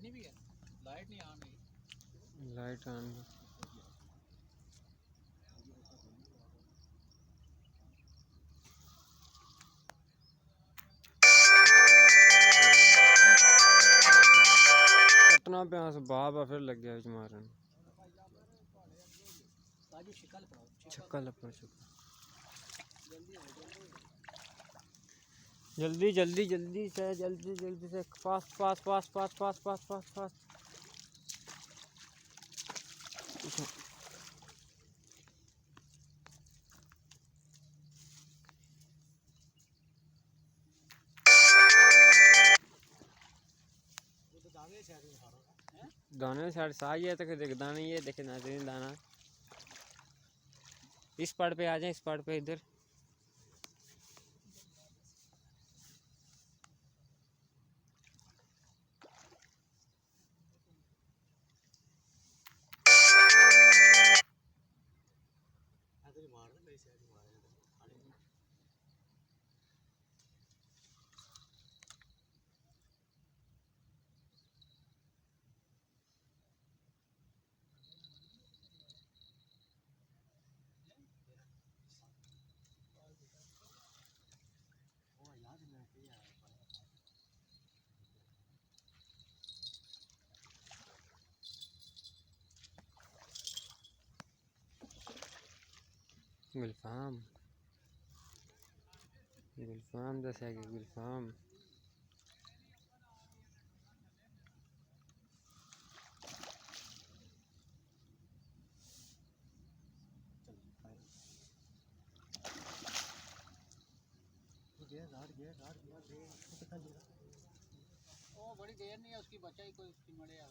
करनी भी है, लाइट नहीं ऑन है। लाइट ऑन कटना पे बाबा फिर लग गया मारन छक्का लपड़ चुका। जल्दी जल्दी जल्दी से पास पास पास पास पास पास पास पास दाने साइड सही है तो देख दाना ये देखे नाजरीन दाना इस पार्ट पे आ जाए, इस पार्ट पे इधर गुलफाम गुलफाम दस है कि गुलफाम ओ बड़ी देर नहीं है उसकी, बच्चा ही कोई उसकी मरे आ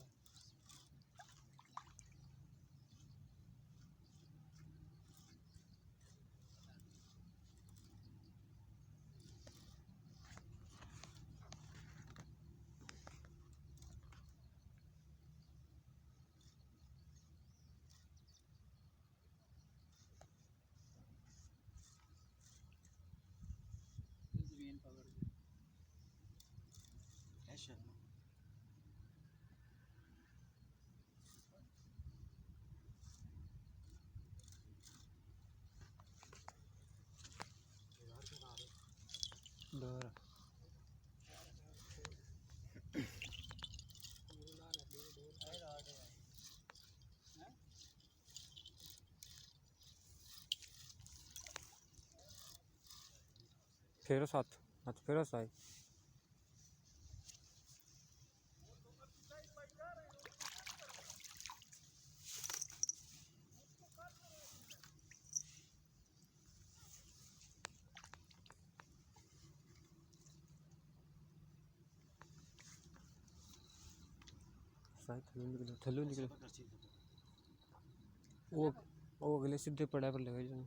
जमीन पकड़ के डोर फेरो साथ हाथ फेरो साई साई थल्लू निकलो वो अगले सीधे पड़ा पर लगा जाओ,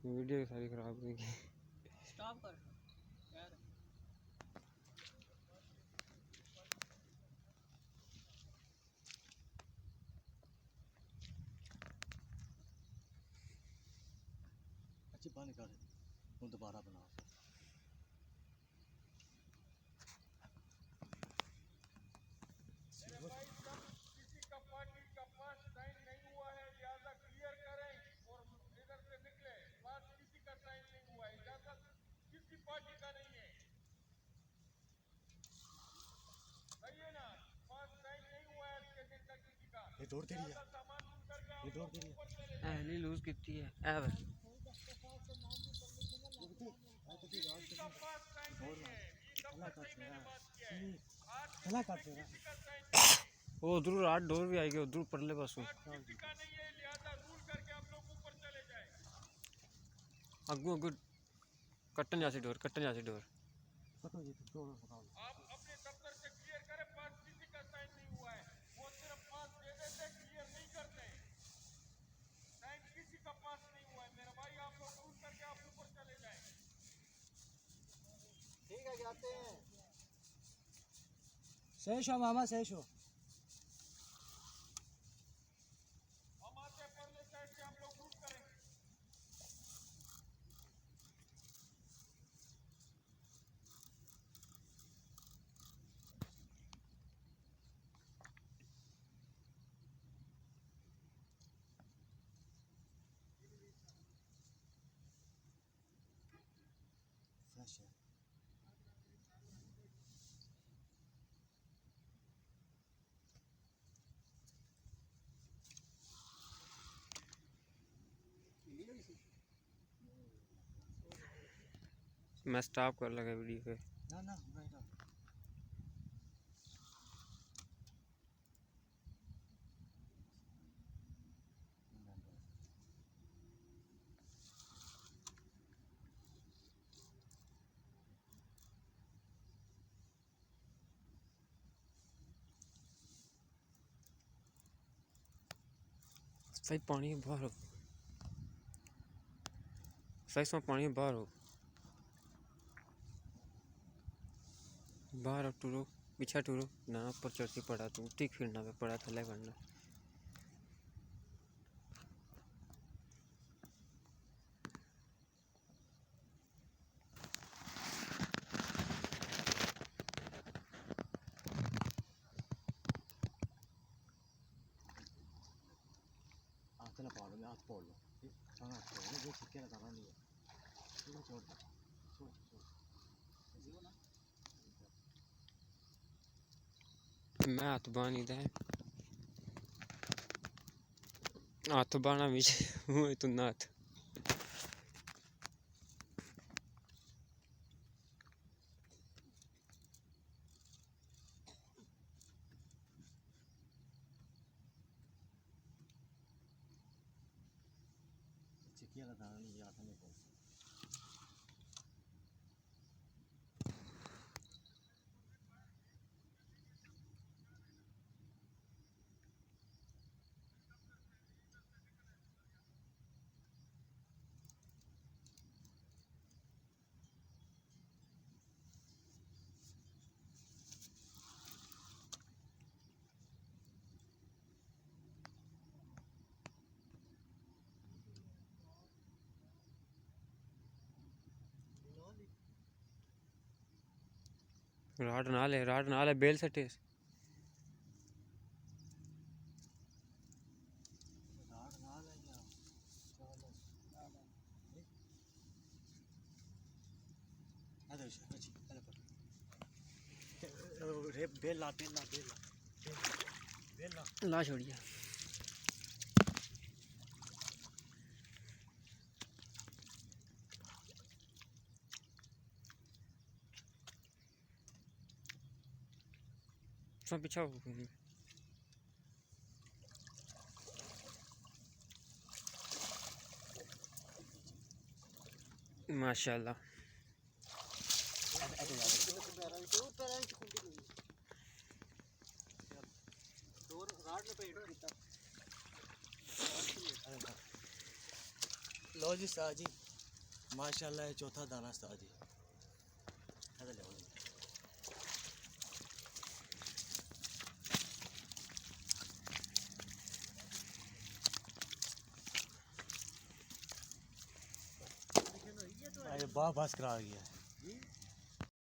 वीडियो सारी खराब हो गई। स्टॉप कर यार। अच्छी पानी कर दोबारा बनाओ। ये दौड़ दे रही है, ये दौड़ दे रही है। एहली लूज कितनी है एव चला कर दे वो उधर रात डोर भी आएगी उधर परले पासों अगू अगू कट्टन जासी डोर ठीक है जाते हैं। शेष हो मामा, शेष हो। मैं स्टॉप कर लगा वीडियो पे। ना ना रहेगा। सही पानी बाहर हो, सही इसमें पानी बाहर हो, बाहर अब टूरो पीछे टूरो ना, ऊपर चढ़ के पड़ा तू ठीक फिरना पे पड़ा थले करना। हाथ ना पाड़ लो, हाथ फोड़ लो, हाथ फोड़ लो, वो छिक्के लगाना नहीं है, छोड़ छोड़ छोड़ छोड़। मैं हाथ बानी दे, हाथ बाना बीच हुए तू नाथ। छिक्के लगाना नहीं है, हाथ में फोड़। राड ना ले बेल सटे। राड ना ले यार, चलो अरे अच्छी अरे पर रे बेल ला बेल ला बेल ला बेल ला ला छोड़िए। सब पीछा हो माशाल्लाह। लो जी साहब जी, माशाल्लाह ये चौथा दाना साहब जी। अरे लो जी। अरे वाह बस करा गया।